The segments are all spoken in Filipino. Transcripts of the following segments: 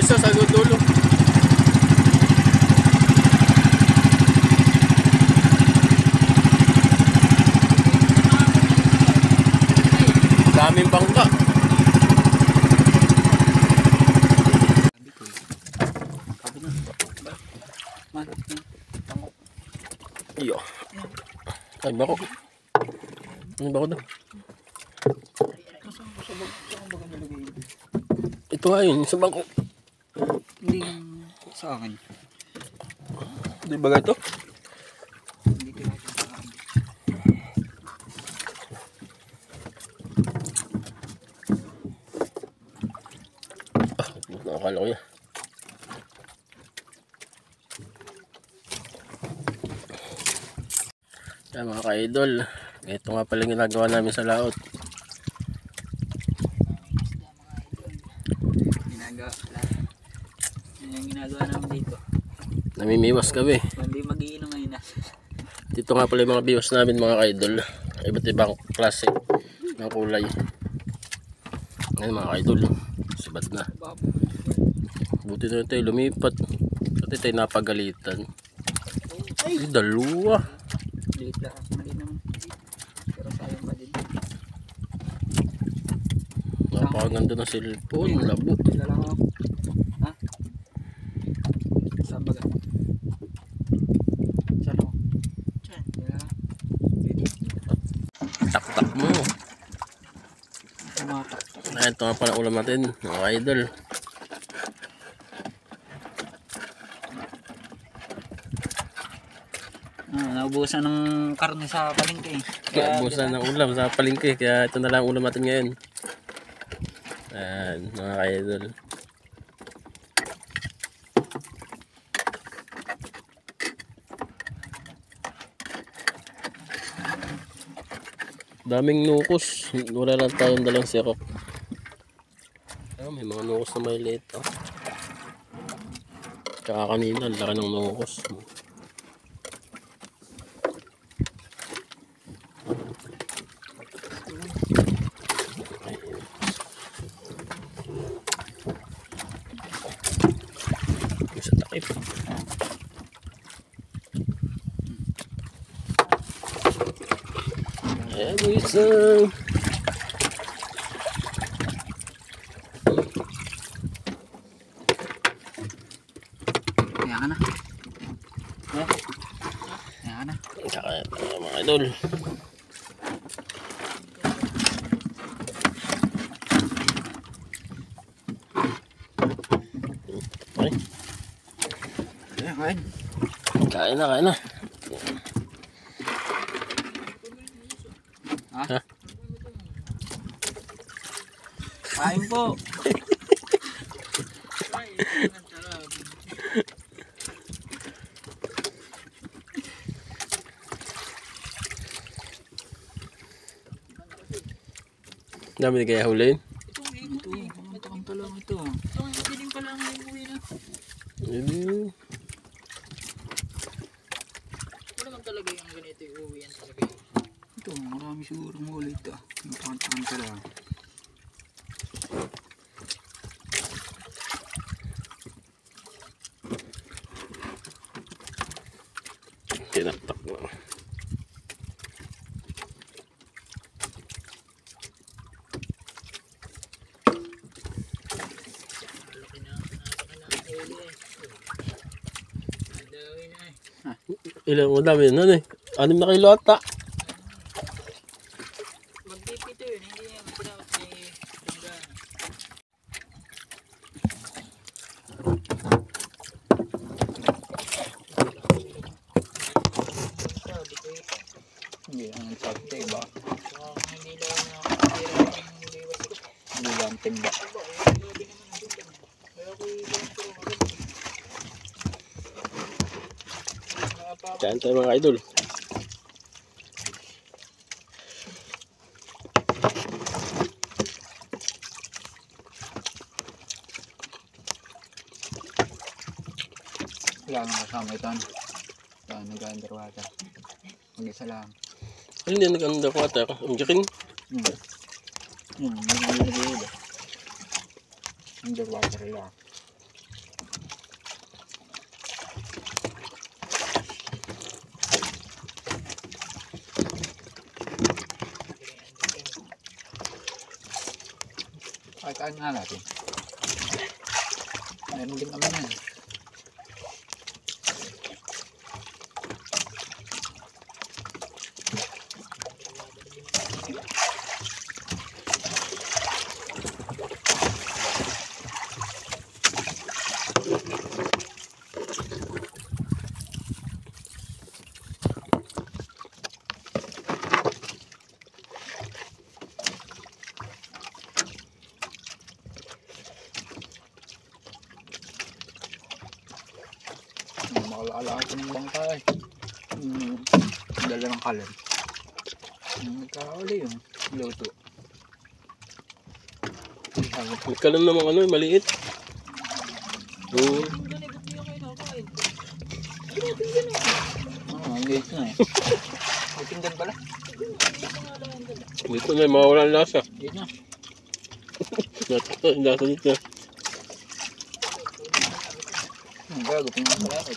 isa sa dulo. Daming bangka. Iyo. Ay, bako. Ano bako daw? Ito nga yun, sa bangko. Hindi sa akin. Di ba ito? Hindi ko natin sa akin. Nakakala ko yan. Yan mga ka-idol. Ito nga pala ginagawa namin sa laot. Yan yung ginagawa namin dito. Namimiwas kami. Hindi mag-iinom ngayon na. Dito nga pala yung mga biwas namin mga ka-idol. Iba't ibang klase ng kulay. Ngayon mga ka-idol. Sabat na. Buti na tayo lumipat. Pati tayo napagalitan. Ay, dalawa. Liit lang. Mali naman. Pero sayang pa din. Napakaganda ng cellphone. Labo. Sila lang ako. Ha? Saan baga? Saan ako? Saan? Sila. Tak-tak mo. Tumatak. Ay, ito nga pala ulam natin mga ka-idol. Naubusan ng karne sa palengke. Naubusan ng ulam sa palengke. Kaya ito na lang ulam natin ngayon. Ayan, mga ka-idol. Daming nukos. Wala lang tayong dalang sirok. Ayan, may mga nukos na may liit. Oh. Tsaka kanina, laki ng nukos. Sa takip. Ayan, isang. Kaya ka na. Kaya ka na. Tsaka mga idol. Okay. Kain. Kain na, kain na. Ha? Kain po. Dami na kaya huliin. Ito ang talong ito. Ito ang piling pala ang uwi na. Wala naman talaga yung ganito yung uwi yan talaga. Ito, marami siguro huli ito. Yung takan talaga. Tinaktak mo. Ilan mo dami yun, ano eh? 6 na kilo ata. Magpipito yun, hindi yan pinawat ni Tinggana. Hindi ang sagte ba? Hindi lang hindi lang timba. Kain tayo mga idol. Wala nga kasama ito. Yan, nag-underwater. Mag-isa lang. Hindi nag-underwater. Ang jakin. Nag-underwater lang. Pagkaan nga natin. Meron din kami yan. Makalaala ko ng bangka eh. Dala ng kalan. Nagkakauli yung luto. May kalam namang ano, maliit. Oo. Ang liit na eh. May pinggan pala. Dito na, mawawala ang lasa. Liit na. Lasa dito. Gago, pinggan pala ako.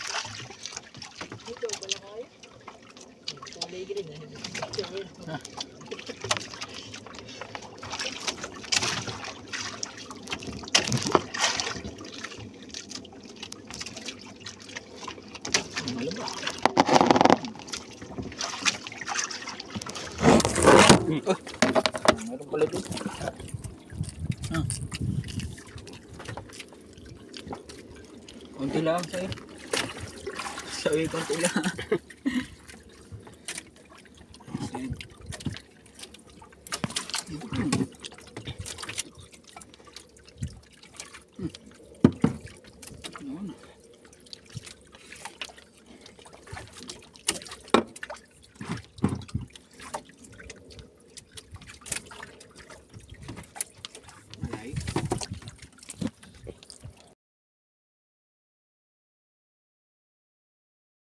Ano ba? Meron pala dito. Konti lang sa'yo. Sa'yo konti lang.